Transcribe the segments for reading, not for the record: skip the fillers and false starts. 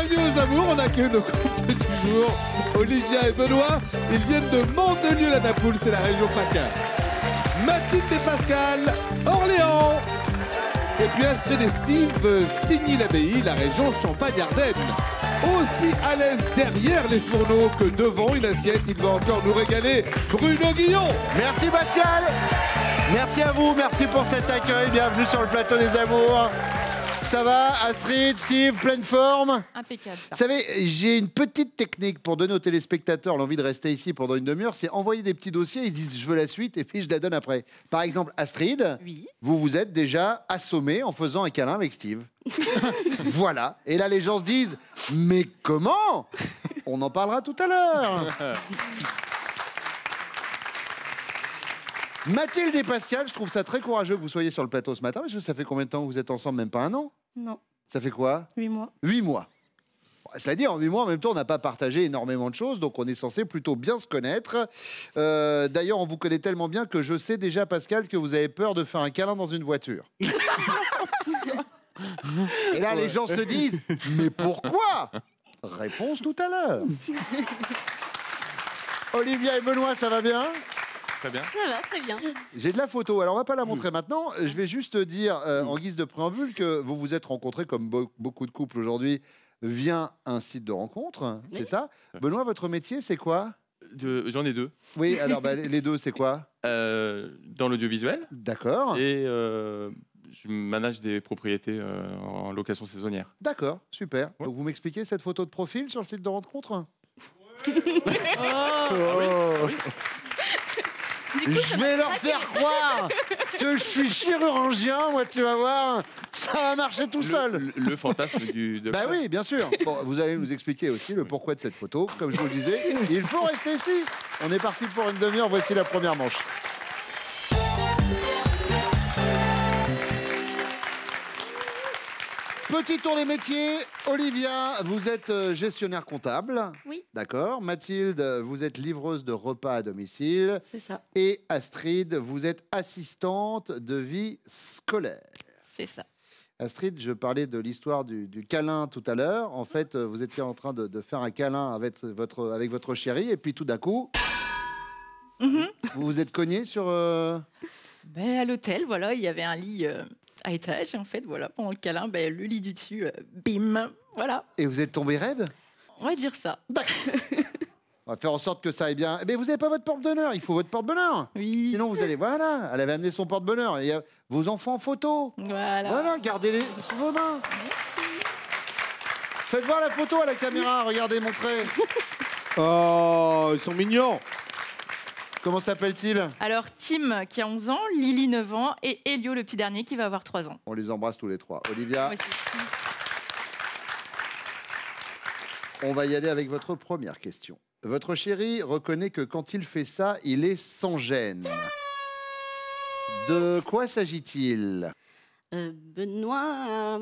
Bienvenue aux amours, on accueille nos couples du jour, Olivia et Benoît. Ils viennent de Mandelieu-la-Napoule, c'est la région PACA. Mathilde et Pascal, Orléans. Et puis Astrid et Steve, Signy-l'Abbaye, la région Champagne-Ardenne. Aussi à l'aise derrière les fourneaux que devant une assiette, il va encore nous régaler Bruno Guillon. Merci Pascal. Merci à vous, merci pour cet accueil. Bienvenue sur le plateau des amours. Ça va, Astrid, Steve, pleine forme? Impeccable. Vous savez, j'ai une petite technique pour donner aux téléspectateurs l'envie de rester ici pendant une demi-heure, c'est envoyer des petits dossiers, ils disent je veux la suite et puis je la donne après. Par exemple, Astrid, Oui. vous vous êtes déjà assommée en faisant un câlin avec Steve. Voilà. Et là, les gens se disent mais comment? On en parlera tout à l'heure. Mathilde et Pascal, je trouve ça très courageux que vous soyez sur le plateau ce matin, parce que ça fait combien de temps que vous êtes ensemble? Même pas un an? Non, Ça fait quoi? 8 mois. 8 mois. Cela dit, en 8 mois, en même temps, on n'a pas partagé énormément de choses, donc on est censé plutôt bien se connaître. D'ailleurs, on vous connaît tellement bien que je sais déjà, Pascal, que vous avez peur de faire un câlin dans une voiture. Et là, les gens se disent, mais pourquoi? Réponse tout à l'heure. Olivia et Benoît, ça va bien? Très bien. Ça va, très bien. J'ai de la photo, alors on va pas la montrer maintenant. Je vais juste dire, en guise de préambule, que vous vous êtes rencontrés, comme beaucoup de couples aujourd'hui, via un site de rencontre, Oui. c'est ça? Benoît, votre métier, c'est quoi? J'en ai deux. Oui, alors les deux, c'est quoi? Dans l'audiovisuel D'accord, et je manage des propriétés en location saisonnière. d'accord, super. Ouais. Donc vous m'expliquez cette photo de profil sur le site de rencontre? Je vais leur faire croire que je suis chirurgien, moi, tu vas voir, ça va marcher tout seul. Le fantasme du Bah oui, bien sûr. Bon, vous allez nous expliquer aussi le pourquoi de cette photo. Comme je vous le disais, il faut rester ici. On est parti pour une demi-heure. Voici la première manche. Petit tour des métiers. Olivia, vous êtes gestionnaire comptable. Oui. D'accord. Mathilde, vous êtes livreuse de repas à domicile. C'est ça, Et Astrid, vous êtes assistante de vie scolaire. c'est ça. Astrid, je parlais de l'histoire du câlin tout à l'heure. En fait, vous étiez en train de faire un câlin avec votre chérie, et puis tout d'un coup, vous vous êtes cogné sur... Ben, à l'hôtel, voilà, il y avait un lit à étage. Et en fait, voilà, pendant le câlin, ben, le lit du dessus, bim, voilà. Et vous êtes tombé raide? On va dire ça. On va faire en sorte que ça aille bien. Mais vous n'avez pas votre porte-bonheur, il faut votre porte-bonheur. Oui. Sinon, vous allez... Voilà, elle avait amené son porte-bonheur. Il y a vos enfants en photo. Voilà. Voilà, gardez-les sous vos mains. Faites voir la photo à la caméra, regardez, montrez. Oh, ils sont mignons. Comment s'appelle-t-il? Alors, Tim, qui a 11 ans, Lily, 9 ans, et Elio, le petit dernier, qui va avoir 3 ans. On les embrasse tous les trois. Olivia, Moi aussi. on va y aller avec votre première question. Votre chéri reconnaît que quand il fait ça, il est sans gêne. De quoi s'agit-il? Benoît a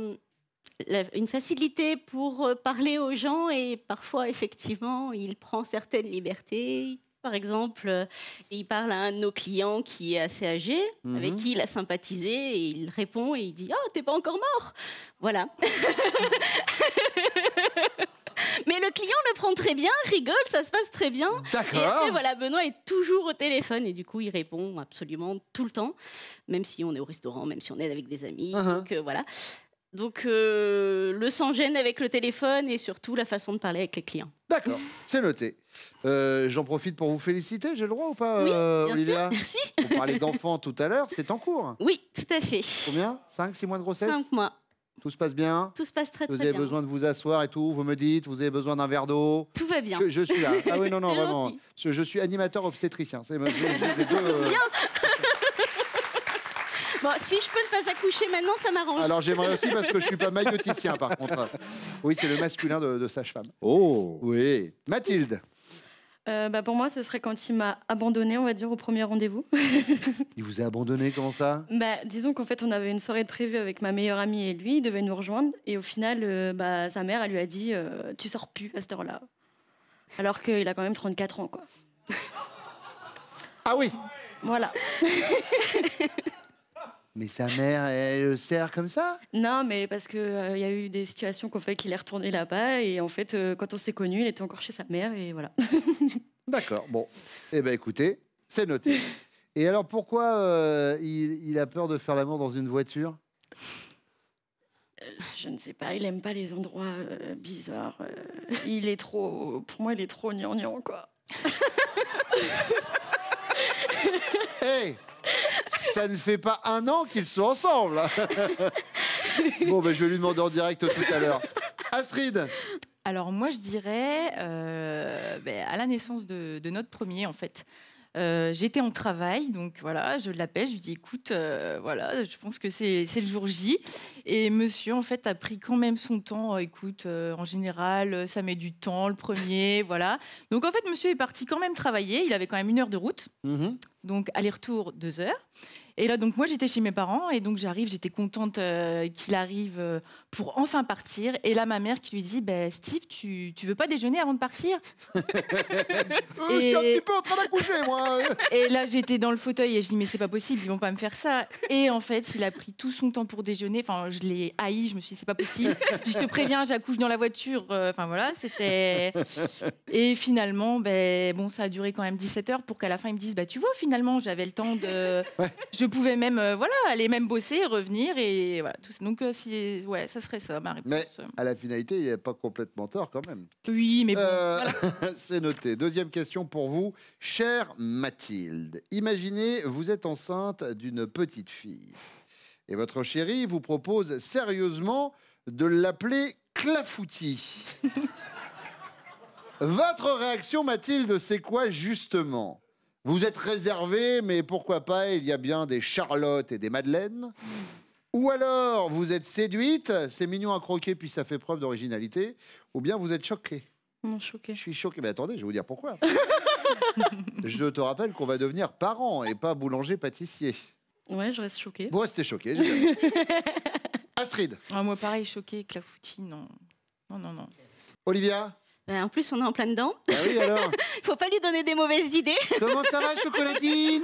une facilité pour parler aux gens et parfois, effectivement, il prend certaines libertés. Par exemple, il parle à un de nos clients qui est assez âgé, avec qui il a sympathisé, et il répond et il dit « Oh, t'es pas encore mort !» Voilà. Mais le client le prend très bien, rigole, ça se passe très bien. Et D'accord. après, voilà, Benoît est toujours au téléphone et du coup, il répond absolument tout le temps, même si on est au restaurant, même si on est avec des amis. Donc, voilà. Donc, le sans-gêne avec le téléphone et surtout la façon de parler avec les clients. D'accord, c'est noté. J'en profite pour vous féliciter, j'ai le droit ou pas, Oui, bien Olivia? sûr, merci. Vous parlez d'enfants tout à l'heure, c'est en cours. Oui, tout à fait. Combien? 5, 6 mois de grossesse? 5 mois. Tout se passe bien? Tout se passe très, Vous très avez bien. besoin de vous asseoir et tout, vous me dites, vous avez besoin d'un verre d'eau? Tout va bien. Je suis là. Ah oui, non, C'est vraiment. gentil. Je suis animateur obstétricien. C'est les deux, Bon, si je peux ne pas accoucher maintenant, ça m'arrange. Alors j'aimerais aussi parce que je suis pas mailloticien par contre. Oui, c'est le masculin de sage-femme. Oh. Oui. Mathilde, Bah pour moi, ce serait quand il m'a abandonné, on va dire, au premier rendez-vous. il vous a abandonné, comment ça? Bah, disons qu'en fait, on avait une soirée de prévue avec ma meilleure amie et lui, il devait nous rejoindre. Et au final, bah, sa mère, elle lui a dit tu sors plus à cette heure-là. Alors qu'il a quand même 34 ans, quoi. Ah oui. Voilà. Mais sa mère, elle le sert comme ça? Non, mais parce qu'il y a eu des situations qui ont fait qu'il est retourné là-bas. Et en fait, quand on s'est connus, il était encore chez sa mère. Et voilà. D'accord, bon. Eh bien, écoutez, c'est noté. Et alors, pourquoi il a peur de faire l'amour dans une voiture? Je ne sais pas, il aime pas les endroits bizarres. Il est trop... Pour moi, il est trop gnangnan, quoi. Hey, ça ne fait pas 1 an qu'ils sont ensemble. Bon, ben, je vais lui demander en direct tout à l'heure. Astrid. Alors moi je dirais à la naissance de notre premier en fait. J'étais en travail, donc voilà, je l'appelle, je lui dis écoute, voilà, je pense que c'est le jour J. Et monsieur, en fait, a pris quand même son temps. Écoute, en général, ça met du temps, le premier, voilà. Donc en fait, monsieur est parti quand même travailler. Il avait quand même 1 heure de route. Donc aller-retour 2 heures. Et là, donc moi, j'étais chez mes parents. Et donc j'arrive, j'étais contente qu'il arrive pour enfin partir. Et là, ma mère qui lui dit, Steve, tu veux pas déjeuner avant de partir? Je suis un petit peu en train d'accoucher, moi. Et là, j'étais dans le fauteuil et je dis, mais c'est pas possible, ils vont pas me faire ça. Et en fait, il a pris tout son temps pour déjeuner. Enfin, je l'ai haï, je me suis dit, c'est pas possible. Je te préviens, j'accouche dans la voiture. Enfin, voilà, c'était... Et finalement, bon, ça a duré quand même 17 heures pour qu'à la fin, ils me disent, tu vois, finalement, j'avais le temps de... Ouais. Je pouvais même, voilà, aller même bosser, revenir et voilà. Tout ça. Donc, ouais, ça serait ça, ma réponse. Mais à la finalité, il n'est pas complètement tort quand même. Oui, mais bon, voilà. C'est noté. Deuxième question pour vous, chère Mathilde. Imaginez, vous êtes enceinte d'une petite fille et votre chérie vous propose sérieusement de l'appeler Clafoutis. Votre réaction, Mathilde, c'est quoi justement? Vous êtes réservée, mais pourquoi pas, il y a bien des Charlotte et des Madeleine. Ou alors, vous êtes séduite, c'est mignon à croquer, puis ça fait preuve d'originalité. Ou bien vous êtes choquée. Non, choquée. Je suis choqué. Mais attendez, je vais vous dire pourquoi. Je te rappelle qu'on va devenir parents et pas boulanger-pâtissier. Ouais, je reste choquée. Vous restez choqué. Astrid. Ah, moi, pareil, choquée, Clafoutis, non. Non. Olivia. En plus, on est en plein dedans. Ah oui, alors. Faut pas lui donner des mauvaises idées. Comment ça va, Chocolatine?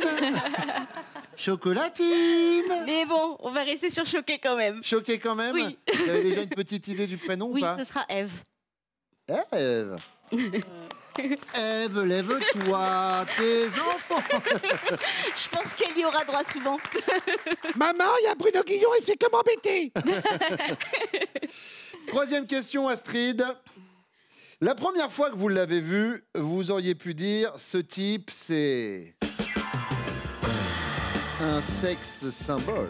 Chocolatine. Mais bon, on va rester sur choqué quand même. Choqué quand même? Oui. Vous avez déjà une petite idée du prénom Oui, ou pas? ce sera Eve. Ève. Ève, lève-toi, tes enfants. Je pense qu'elle y aura droit souvent. Maman, il y a Bruno Guillon, il fait que m'embêter. Troisième question, Astrid. La première fois que vous l'avez vu, vous auriez pu dire ce type, c'est un sexe symbole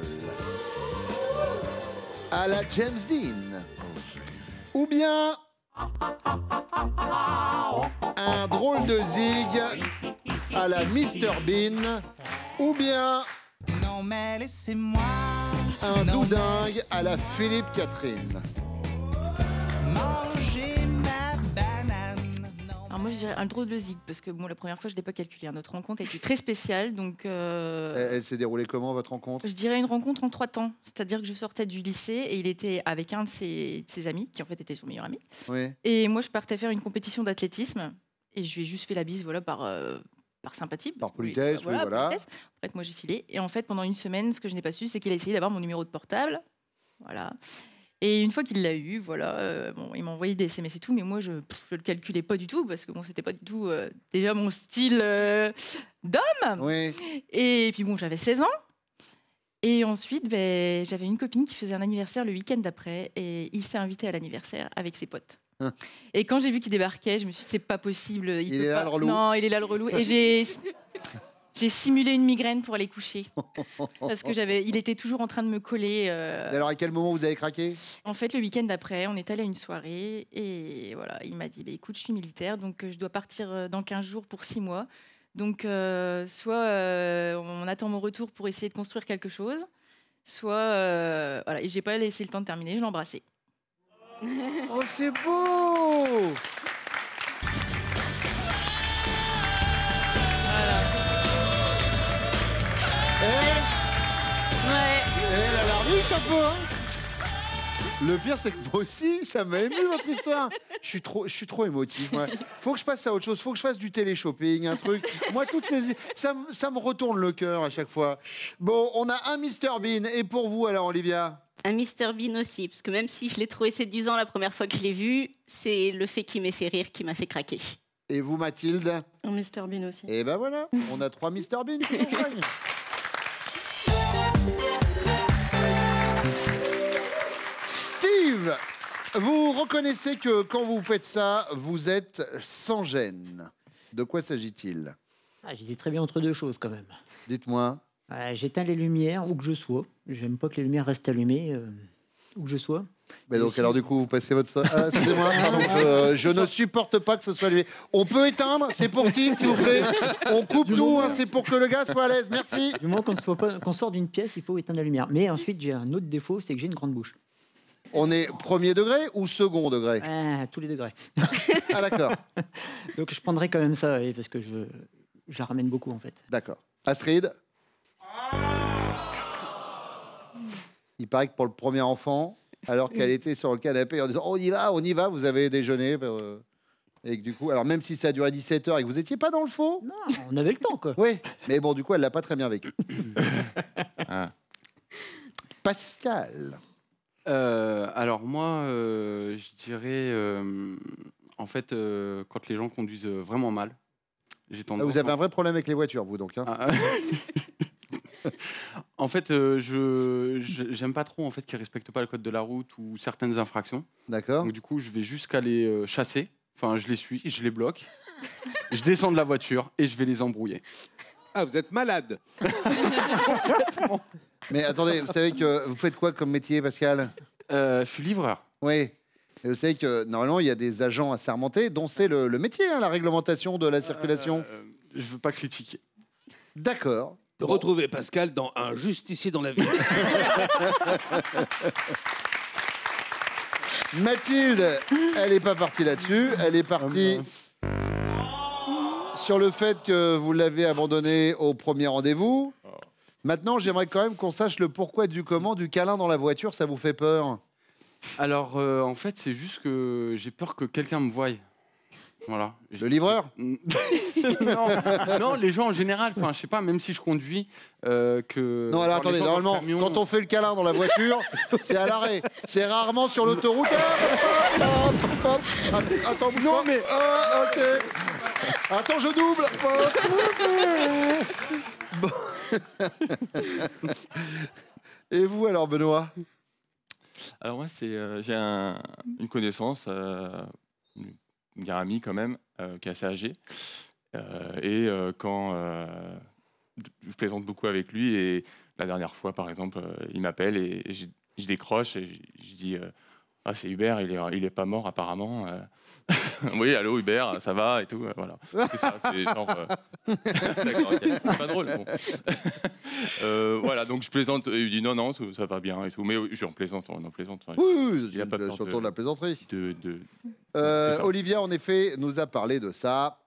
à la James Dean, ou bien un drôle de zig à la Mr Bean, ou bien non mais laissez-moi un doudingue à la Philippe Catherine. manger ma banane. Alors moi, je dirais un drôle de zig, parce que bon, la première fois, je ne l'ai pas calculé. Notre rencontre a été très spéciale, donc... Elle s'est déroulée comment, votre rencontre? Je dirais une rencontre en 3 temps. C'est-à-dire que je sortais du lycée et il était avec un de ses amis, qui en fait était son meilleur ami. Oui. Et moi, je partais faire une compétition d'athlétisme et je lui ai juste fait la bise, voilà, par sympathie. Par politesse, oui, voilà. politesse. Après, moi, j'ai filé. Et en fait, pendant une semaine, ce que je n'ai pas su, c'est qu'il a essayé d'avoir mon numéro de portable. Voilà. Et une fois qu'il l'a eu, voilà, bon, il m'a envoyé des SMS et tout, mais moi, je le calculais pas du tout, parce que bon, c'était pas du tout déjà mon style d'homme. Oui. Et puis bon, j'avais 16 ans. Et ensuite, j'avais une copine qui faisait un anniversaire le week-end d'après, et il s'est invité à l'anniversaire avec ses potes. Et quand j'ai vu qu'il débarquait, je me suis dit, c'est pas possible. Il est peut là, pas... le relou. Non, il est là le relou. Et j'ai simulé une migraine pour aller coucher. Parce que il était toujours en train de me coller. Et alors, à quel moment vous avez craqué? En fait, le week-end d'après, on est allé à une soirée et voilà, il m'a dit écoute, je suis militaire, donc je dois partir dans 15 jours pour 6 mois. Donc, soit on attend mon retour pour essayer de construire quelque chose, soit. Voilà, et j'ai pas laissé le temps de terminer, je l'ai embrassé. Oh, c'est beau! Ouais. Elle a l'air riche un peu, hein. Le pire, c'est que moi aussi, ça m'a ému, votre histoire. Je suis trop émotif. Moi. Faut que je passe à autre chose. Faut que je fasse du télé-shopping, un truc. Moi, ça me retourne le cœur à chaque fois. Bon, on a un Mr Bean. Et pour vous, alors, Olivia? Un Mr Bean aussi, parce que même si je l'ai trouvé séduisant la première fois que je l'ai vu, c'est le fait qu'il m'ait fait rire qui m'a fait craquer. Et vous, Mathilde? Un Mr Bean aussi. Et ben voilà, on a 3 Mr Bean qui nous rejoignent. Steve, vous reconnaissez que quand vous faites ça, vous êtes sans gêne. De quoi s'agit-il? J'hésite très bien entre deux choses quand même. Dites-moi. J'éteins les lumières où que je sois. J'aime pas que les lumières restent allumées où que je sois. Mais donc, alors du coup, vous passez votre... excusez-moi, pardon, je ne supporte pas que ce soit allumé. On peut éteindre, c'est pour Steve, s'il vous plaît. On coupe tout, hein, c'est pour que le gars soit à l'aise. Merci. Du moment qu'on sort d'une pièce, il faut éteindre la lumière. Mais ensuite, j'ai un autre défaut, c'est que j'ai une grande bouche. On est premier degré ou second degré? Tous les degrés. Ah d'accord. Donc je prendrai quand même ça, parce que je la ramène beaucoup en fait. D'accord. Astrid? Il paraît que pour le premier enfant, alors qu'elle était sur le canapé en disant on y va, vous avez déjeuné. Et que du coup, alors même si ça a duré 17 heures et que vous n'étiez pas dans le faux. Non, on avait le temps quoi. Oui, mais bon, du coup, elle l'a pas très bien vécu. Pascal? Alors moi, je dirais, en fait, quand les gens conduisent vraiment mal, j'ai tendance... Vous avez un vrai problème avec les voitures, vous, donc. Hein. En fait, j'aime pas trop en fait qu'ils respectent pas le code de la route ou certaines infractions. D'accord. Donc du coup, je vais jusqu'à les chasser. Enfin, je les suis, je les bloque. Je descends de la voiture et je vais les embrouiller. Ah, vous êtes malade. Mais attendez, vous savez que vous faites quoi comme métier, Pascal? Je suis livreur. Oui. Et vous savez que normalement, il y a des agents assermentés dont c'est le métier, hein, la réglementation de la circulation. Je veux pas critiquer. D'accord. Retrouvez Pascal dans Un justicier dans la vie. Mathilde, elle n'est pas partie là-dessus. Elle est partie sur le fait que vous l'avez abandonné au premier rendez-vous. Maintenant, j'aimerais quand même qu'on sache le pourquoi du comment du câlin dans la voiture. Ça vous fait peur? Alors, en fait, c'est juste que j'ai peur que quelqu'un me voie. Voilà. Le livreur? non, les gens en général. Enfin, je sais pas, même si je conduis, que. Non, alors attendez, normalement, quand on fait le câlin dans la voiture, c'est à l'arrêt. C'est rarement sur l'autoroute. Attends, bouge pas. Mais. Ok. Attends, je double. Bon. Et vous, alors, Benoît? Alors moi, j'ai une connaissance, une meilleure amie quand même, qui est assez âgée. Quand je plaisante beaucoup avec lui, et la dernière fois, par exemple, il m'appelle et je décroche et je dis ah, c'est Hubert, il est pas mort apparemment. Oui, allô Hubert, ça va et tout. Voilà. C'est ça, c'est genre. D'accord, ok. C'est pas drôle. Bon. Voilà, donc je plaisante. Et il dit non, ça va bien et tout. Mais j'en plaisante, on en plaisante. Enfin, Oui, il a pas peur surtout de la plaisanterie. ça. Olivia, en effet, nous a parlé de ça.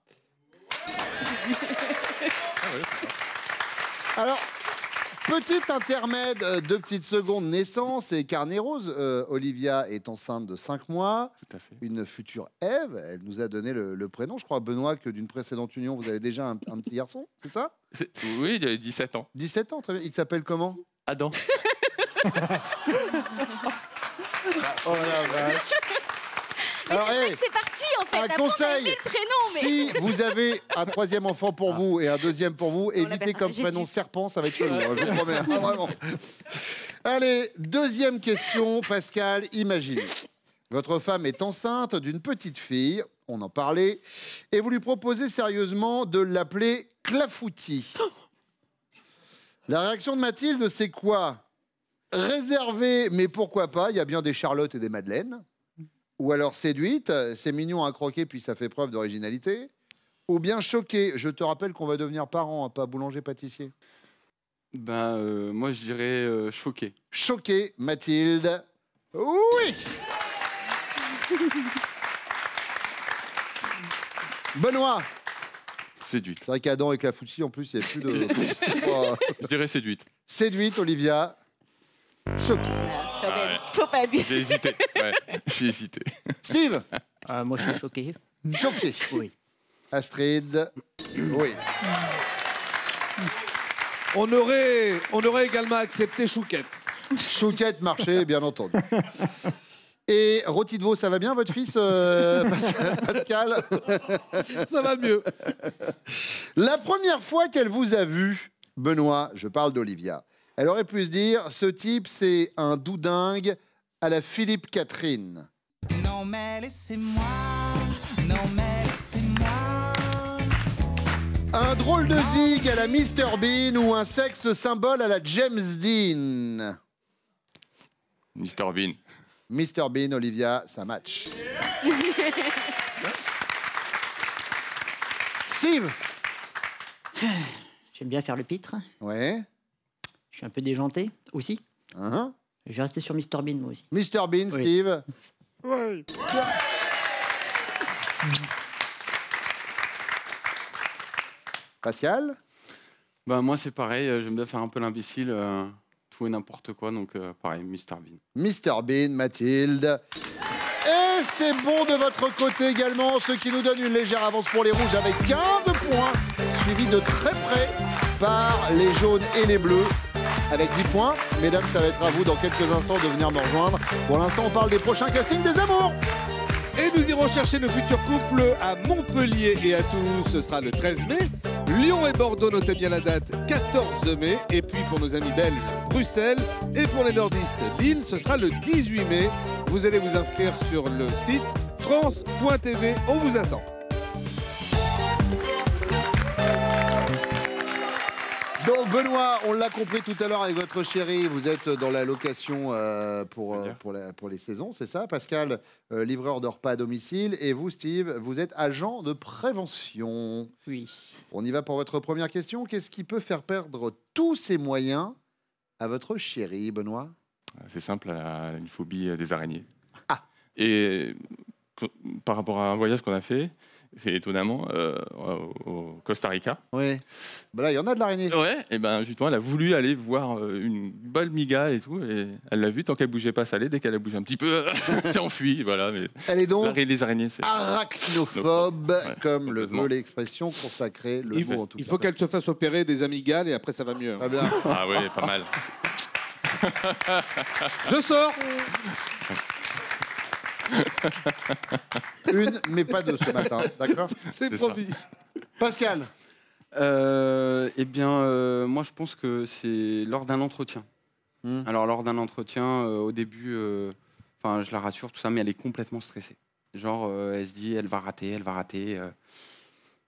Alors, petit intermède, 2 petites secondes, naissance et carnet rose. Olivia est enceinte de 5 mois. Tout à fait. Une future Ève. Elle nous a donné le prénom. Je crois, Benoît, que d'une précédente union, vous avez déjà un petit garçon, c'est ça? Oui, il a 17 ans. 17 ans, très bien. Il s'appelle comment? Adam. Oh la vache. Alors, hey, C'est parti en fait. un Après, on a conseil, aimé le prénom, mais... si vous avez un 3e enfant pour vous et un 2e pour vous, évitez l'appellera comme Jésus. prénom serpent, ça va être chelou, hein, je vous promets. Ah, vraiment. Allez, 2e question, Pascal. Imaginez, votre femme est enceinte d'une petite fille, on en parlait, et vous lui proposez sérieusement de l'appeler Clafoutis. La réaction de Mathilde, c'est quoi? Réservée, mais pourquoi pas? Il y a bien des Charlotte et des Madeleine. Ou alors séduite, c'est mignon à croquer puis ça fait preuve d'originalité. Ou bien choqué, je te rappelle qu'on va devenir parents, hein, pas boulanger-pâtissier. Ben, moi, je dirais choqué. Choqué, Mathilde. Oui. Benoît. Séduite. C'est vrai qu'Adam et Clafoutis, en plus, il n'y a plus de... Oh. Je dirais séduite. Séduite, Olivia. Choqué. Faut pas abuser. J'ai hésité. Ouais, j'ai hésité. Steve. Moi, je suis choqué. Choqué. Oui. Astrid. Oui. On aurait également accepté Chouquette. Chouquette marchait, bien entendu. Et rôti de veau, ça va bien, votre fils, Pascal? Ça va mieux. La première fois qu'elle vous a vu, Benoît, je parle d'Olivia, elle aurait pu se dire, ce type, c'est un doudingue à la Philippe Catherine. Non mais laissez-moi, non mais laissez-moi. Un drôle de zig à la Mr Bean ou un sexe symbole à la James Dean. Mr Bean. Mr Bean, Olivia, ça match. Steve. J'aime bien faire le pitre. Ouais. Je suis un peu déjanté aussi. Uh-huh. Je vais rester sur Mr Bean, moi aussi. Mr Bean, Oui. Steve. Oui. Pascal. Bah, moi, c'est pareil. J'aime bien faire un peu l'imbécile, tout et n'importe quoi. Donc, pareil, Mr Bean. Mr Bean, Mathilde. Et c'est bon de votre côté également, ce qui nous donne une légère avance pour les rouges avec 15 points, suivi de très près par les jaunes et les bleus avec 10 points. Mesdames, ça va être à vous dans quelques instants de venir me rejoindre. Pour l'instant, on parle des prochains castings des amours. Et nous irons chercher nos futurs couples à Montpellier et à Toulouse. Ce sera le 13 mai. Lyon et Bordeaux, notez bien la date, 14 mai. Et puis pour nos amis belges, Bruxelles. Et pour les nordistes, Lille, ce sera le 18 mai. Vous allez vous inscrire sur le site france.tv. On vous attend. Donc Benoît, on l'a compris tout à l'heure avec votre chérie, vous êtes dans la location pour les saisons, c'est ça? Pascal, livreur de repas à domicile. Et vous, Steve, vous êtes agent de prévention. Oui. On y va pour votre première question. Qu'est-ce qui peut faire perdre tous ses moyens à votre chérie, Benoît? C'est simple, elle a une phobie des araignées. Ah. Et par rapport à un voyage qu'on a fait, c'est étonnamment au Costa Rica. Oui. Ben là, il y en a de l'araignée. Ouais, et ben justement, elle a voulu aller voir une belle migale et tout, et elle l'a vu, tant qu'elle bougeait pas, ça allait. Dès qu'elle a bougé un petit peu, elle s'est enfuie, voilà. Mais Elle est donc les araignées, c'est arachnophobe, Ouais, comme le complètement. veut l'expression consacrée, le mot en tout Il cas. faut qu'elle se fasse opérer des amygdales et après ça va mieux. Très bien. Ah ouais, pas mal. Je sors. Une, mais pas deux ce matin, d'accord? C'est C'est promis. Pascal. Eh bien, moi, je pense que c'est lors d'un entretien. Alors, lors d'un entretien, au début, enfin, je la rassure, tout ça, mais elle est complètement stressée. Genre, elle se dit, elle va rater, elle va rater.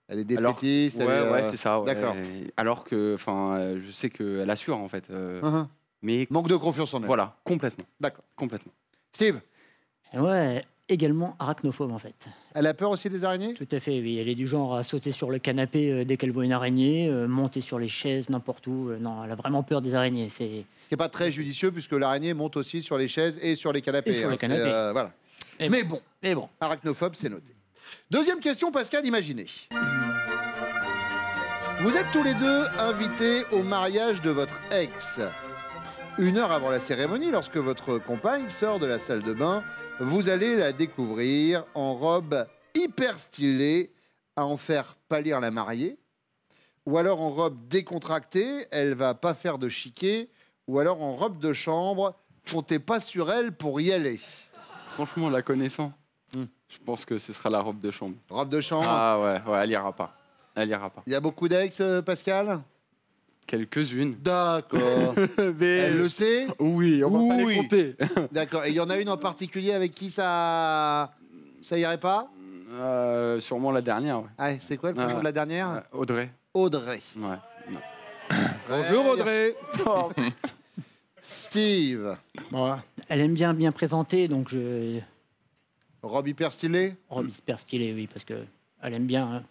Elle est défaitiste. elle est, Ouais, c'est ça. Ouais. D'accord. Alors que, enfin, je sais qu'elle assure, en fait. Uh-huh. Mais Manque de confiance en elle. voilà, complètement. D'accord. Complètement. Steve, Ouais, également arachnophobe en fait. elle a peur aussi des araignées? Tout à fait, oui. Elle est du genre à sauter sur le canapé dès qu'elle voit une araignée, monter sur les chaises, n'importe où. Non, elle a vraiment peur des araignées. C'est Ce qui n'est pas très judicieux puisque l'araignée monte aussi sur les chaises et sur les canapés. Et sur les C'est, canapés. voilà. Et Mais bon, Mais bon. arachnophobe, c'est noté. Deuxième question, Pascal, imaginez. Vous êtes tous les deux invités au mariage de votre ex. 1 heure avant la cérémonie, lorsque votre compagne sort de la salle de bain, vous allez la découvrir en robe hyper stylée à en faire pâlir la mariée, ou alors en robe décontractée, elle va pas faire de chiquet, ou alors en robe de chambre, comptez pas sur elle pour y aller. Franchement, la connaissant, je pense que ce sera la robe de chambre. Robe de chambre. Ah ouais, elle ira pas. Elle ira pas. Il y a beaucoup d'ex, Pascal? Quelques-unes. D'accord. Elle le sait? Oui, on va pas les Oui. compter. D'accord. Et il y en a une en particulier avec qui ça irait pas? Sûrement la dernière, ouais. Ah, c'est quoi le prénom de la dernière? Audrey. Audrey. Ouais. Non. Bonjour Audrey. Steve. Bon, elle aime bien présenter, donc je. Robe hyper stylée? Robe hyper stylée, oui, parce que elle aime bien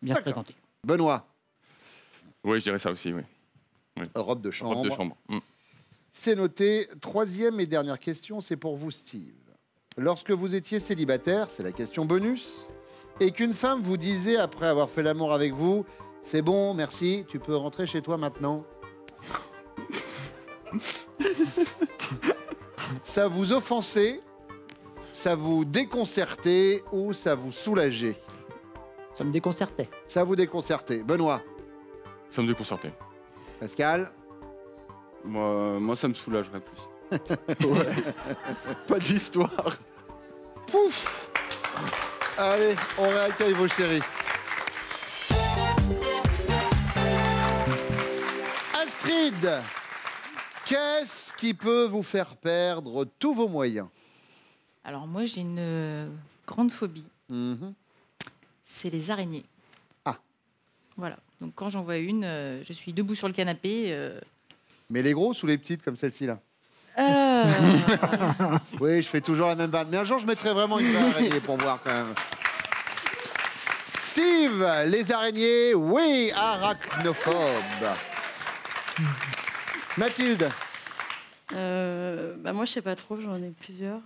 se D'accord. présenter. Benoît. Oui, je dirais ça aussi, oui. Robe de chambre. Robe de chambre. C'est noté. Troisième et dernière question, c'est pour vous, Steve. Lorsque vous étiez célibataire, c'est la question bonus, et qu'une femme vous disait, après avoir fait l'amour avec vous, c'est bon, merci, tu peux rentrer chez toi maintenant. Ça vous offensait, ça vous déconcertait ou ça vous soulageait? Ça me déconcertait. Ça vous déconcertait. Benoît? Ça me déconcertait. Pascal? Moi, ça me soulagerait plus. Pas d'histoire. Pouf! Allez, on réaccueille vos chéris. Astrid, qu'est-ce qui peut vous faire perdre tous vos moyens? Alors moi, j'ai une grande phobie. Mhm. C'est les araignées. Ah. Voilà. Donc quand j'en vois une, je suis debout sur le canapé. Mais les grosses ou les petites comme celle-ci là? Oui, je fais toujours la même vanne. Mais un jour, je mettrai vraiment une vraie araignée pour voir quand même. Steve, les araignées, oui, arachnophobe. Mathilde? Moi, je sais pas trop, j'en ai plusieurs.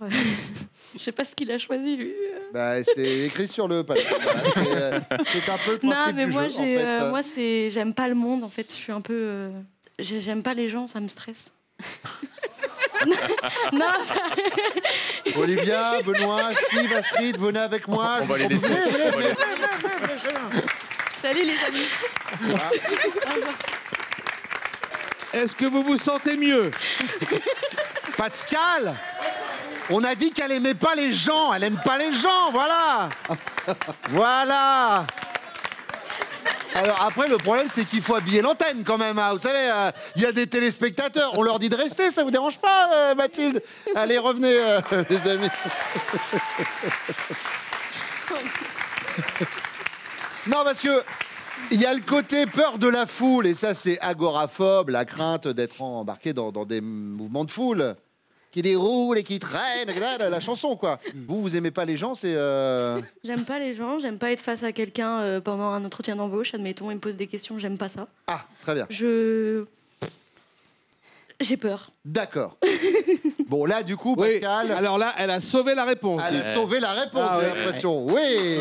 Je sais pas ce qu'il a choisi, lui. Bah, c'est écrit sur le panneau. C'est un peu le principe Non, mais du moi, jeu, en fait. moi, j'aime pas le monde, en fait. Je suis un peu... J'aime pas les gens, ça me stresse. Non, Olivia, Benoît, Steve, Astrid, venez avec moi. On va les laisser. Salut les amis. Est-ce que vous vous sentez mieux? Pascal, on a dit qu'elle aimait pas les gens. Elle aime pas les gens, voilà. Voilà. Alors après, le problème, c'est qu'il faut habiller l'antenne quand même. Hein. Vous savez, il y a des téléspectateurs. On leur dit de rester, ça vous dérange pas, Mathilde? Allez, revenez, les amis. Non, parce que il y a le côté peur de la foule, et ça, c'est agoraphobe, la crainte d'être embarqué dans des mouvements de foule qui déroulent et qui traînent, la chanson, quoi. Vous aimez pas les gens, c'est... j'aime pas les gens, j'aime pas être face à quelqu'un pendant un entretien d'embauche, admettons, il me pose des questions, j'aime pas ça. Ah, très bien. J'ai peur. D'accord. Bon, là, du coup, Oui. Pascal... Alors là, elle a sauvé la réponse. Elle a sauvé la réponse, Ah j'ai ouais. l'impression. Oui.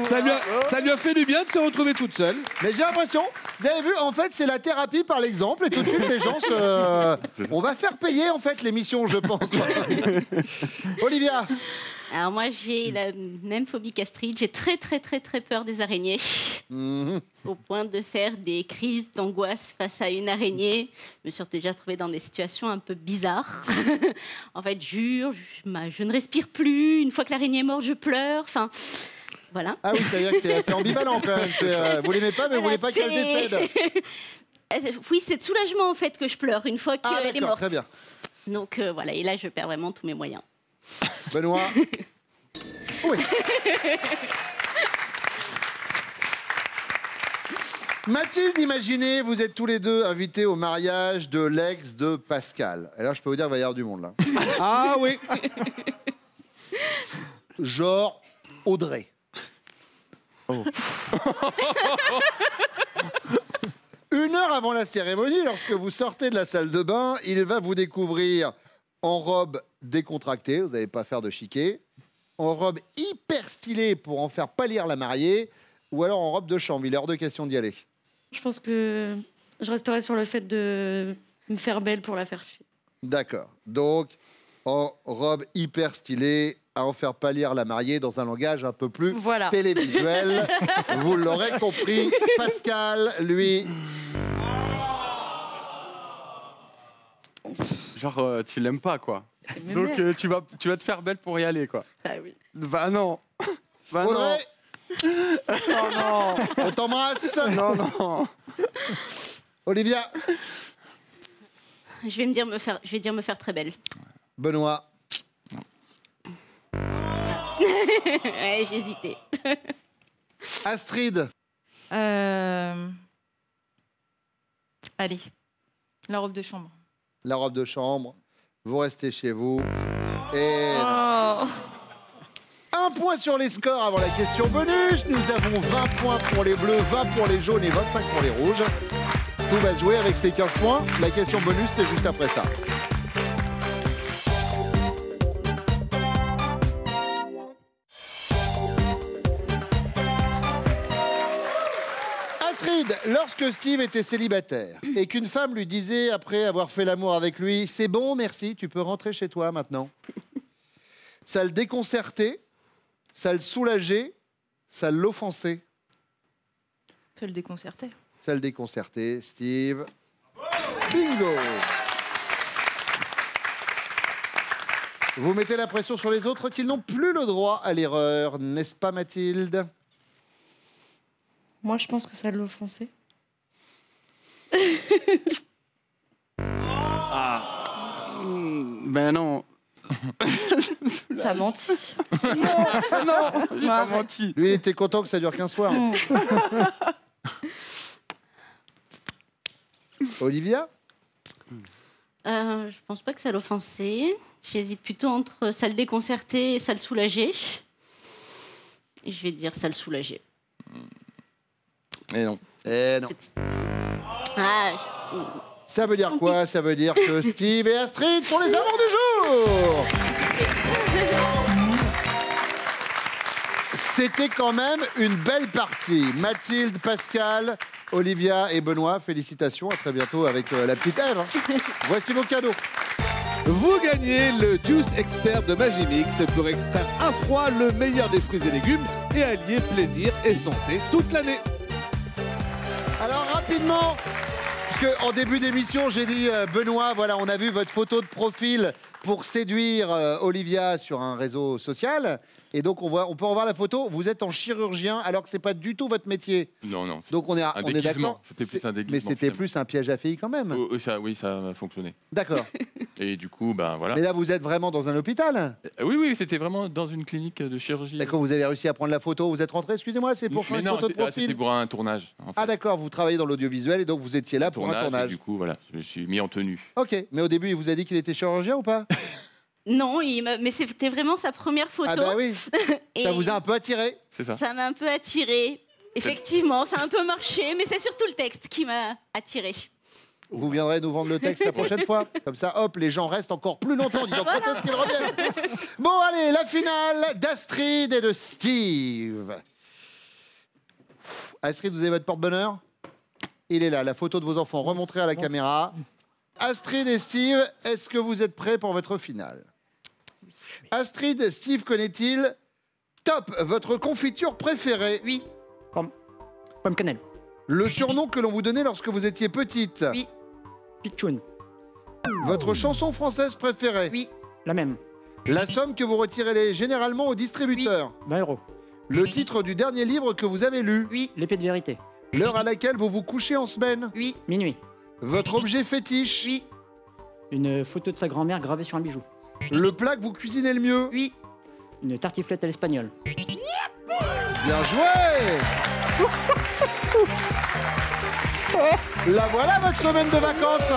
Ça lui a fait du bien de se retrouver toute seule. Mais j'ai l'impression, vous avez vu, en fait, c'est la thérapie par l'exemple, et tout de suite, les gens se... On va faire payer, en fait, l'émission, je pense. Olivia? Alors moi, j'ai la même phobie qu'Astrid. J'ai très peur des araignées. Au point de faire des crises d'angoisse face à une araignée. Je me suis déjà trouvée dans des situations un peu bizarres. En fait, je ne respire plus. Une fois que l'araignée est morte, je pleure. Enfin, voilà. Ah oui, c'est-à-dire que c'est assez ambivalent, quand même. Vous l'aimez pas, mais vous voulez pas qu'elle décède. Oui, c'est de soulagement, en fait, que je pleure une fois qu'elle est d'accord, morte. très bien. Donc voilà, et là, je perds vraiment tous mes moyens. Benoît? Oui. Mathilde, imaginez, vous êtes tous les deux invités au mariage de l'ex de Pascal. Et là, je peux vous dire, il va y avoir du monde, là. Ah oui. Genre Audrey. Oh. 1 heure avant la cérémonie, lorsque vous sortez de la salle de bain, il va vous découvrir en robe décontractée, vous n'allez pas faire de chiquet, en robe hyper stylée pour en faire pâlir la mariée, ou alors en robe de chambre. Il est hors de question d'y aller. Je pense que je resterai sur le fait de me faire belle pour la faire chier. D'accord. Donc, en robe hyper stylée, à en faire pâlir la mariée dans un langage un peu plus Voilà. télévisuel. Vous l'aurez compris. Pascal, lui... Genre, tu l'aimes pas, quoi. Mais Donc, merde. tu vas te faire belle pour y aller, quoi. Bah oui. Bah non. Bah Audrey, non. Non, on t'embrasse. non. Non. Olivia. Je vais dire me faire très belle. Benoît. Ouais, j'ai hésité. Astrid. Allez, la robe de chambre. La robe de chambre. Vous restez chez vous. Et... Oh. 1 point sur les scores avant la question bonus. Nous avons 20 points pour les bleus, 20 pour les jaunes et 25 pour les rouges. Tout va se jouer avec ces 15 points. La question bonus, c'est juste après ça. Astrid, Astrid, lorsque Steve était célibataire et qu'une femme lui disait, après avoir fait l'amour avec lui, « C'est bon, merci, tu peux rentrer chez toi maintenant », ça le déconcertait, ça le soulageait, ça l'offensait. Ça le déconcertait. Ça le déconcertait. Steve. Bingo! Vous mettez la pression sur les autres qu'ils n'ont plus le droit à l'erreur, n'est-ce pas Mathilde? Moi, je pense que ça l'offensait. Ben non. T'as menti. Non, j'ai pas menti. Lui, il était content que ça dure qu'un soir. Olivia? Je pense pas que ça l'offensait. J'hésite plutôt entre ça le déconcerter et ça le soulager. Et je vais dire ça le soulager. Et non. Eh non. Ah, Ça veut dire quoi? Ça veut dire que Steve et Astrid sont les amants du jour. C'était quand même une belle partie. Mathilde, Pascal, Olivia et Benoît, félicitations. À très bientôt avec la petite Ève. Voici vos cadeaux. Vous gagnez le Juice Expert de Magimix pour extraire à froid le meilleur des fruits et légumes et allier plaisir et santé toute l'année. Alors rapidement, puisque en début d'émission, j'ai dit Benoît, voilà, on a vu votre photo de profil pour séduire Olivia sur un réseau social. Et donc, on peut revoir la photo. Vous êtes en chirurgien alors que c'est pas du tout votre métier. Non, non. Donc, on est d'accord. C'était plus un déguisement. Mais c'était plus un piège à filles quand même. Oui, ça a fonctionné. D'accord. Et du coup, ben voilà. Mais là, vous êtes vraiment dans un hôpital. Oui, c'était vraiment dans une clinique de chirurgie. D'accord, vous avez réussi à prendre la photo. Vous êtes rentré, excusez-moi, c'est pour faire une photo de profil. C'était pour un tournage. En fait. Ah d'accord, vous travaillez dans l'audiovisuel et donc vous étiez là pour un tournage. Et du coup, voilà, je me suis mis en tenue. Ok, mais au début, il vous a dit qu'il était chirurgien ou pas? non, mais c'était vraiment sa première photo. Ah bah oui, Et ça vous a un peu attiré. C'est ça. ça m'a un peu attirée. Effectivement, ça a un peu marché, mais c'est surtout le texte qui m'a attirée. Vous viendrez nous vendre le texte la prochaine fois. Comme ça, hop, les gens restent encore plus longtemps en disant quand est-ce qu'ils reviennent. Bon, allez, la finale d'Astrid et de Steve. Astrid, vous avez votre porte-bonheur? Il est là, la photo de vos enfants. Remontrez à la caméra. Astrid et Steve, est-ce que vous êtes prêts pour votre finale? Astrid, Steve connaît-il Top, votre confiture préférée? Oui. Pomme cannelle. Le surnom que l'on vous donnait lorsque vous étiez petite? Oui. Pitchoun. Votre chanson française préférée? Oui. La même. La somme que vous retirez généralement au distributeur? 20 euros. Le titre du dernier livre que vous avez lu? Oui. L'épée de vérité. L'heure à laquelle vous vous couchez en semaine? Oui. Minuit. Votre objet fétiche? Oui. Une photo de sa grand-mère gravée sur un bijou. Le plat que vous cuisinez le mieux? Oui. Une tartiflette à l'espagnol. Bien joué. La voilà votre semaine de vacances.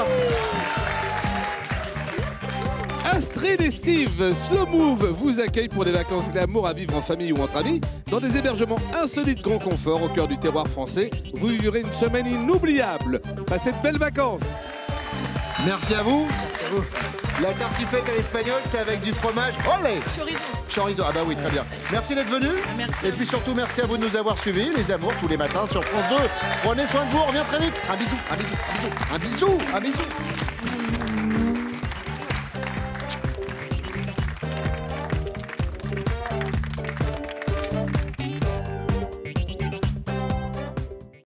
Astrid et Steve, Slow Move vous accueille pour des vacances glamour à vivre en famille ou entre amis dans des hébergements insolites grand confort au cœur du terroir français. Vous vivrez une semaine inoubliable. Passez de belles vacances. Merci à vous. La tartiflette à l'espagnol, c'est avec du fromage. Olé! Chorizo. Chorizo, ah bah oui, très bien. Merci d'être venu. Merci. Et puis surtout, merci à vous de nous avoir suivis, les amours, tous les matins sur France 2. Prenez soin de vous, on revient très vite. Un bisou, un bisou, un bisou, un bisou, un bisou.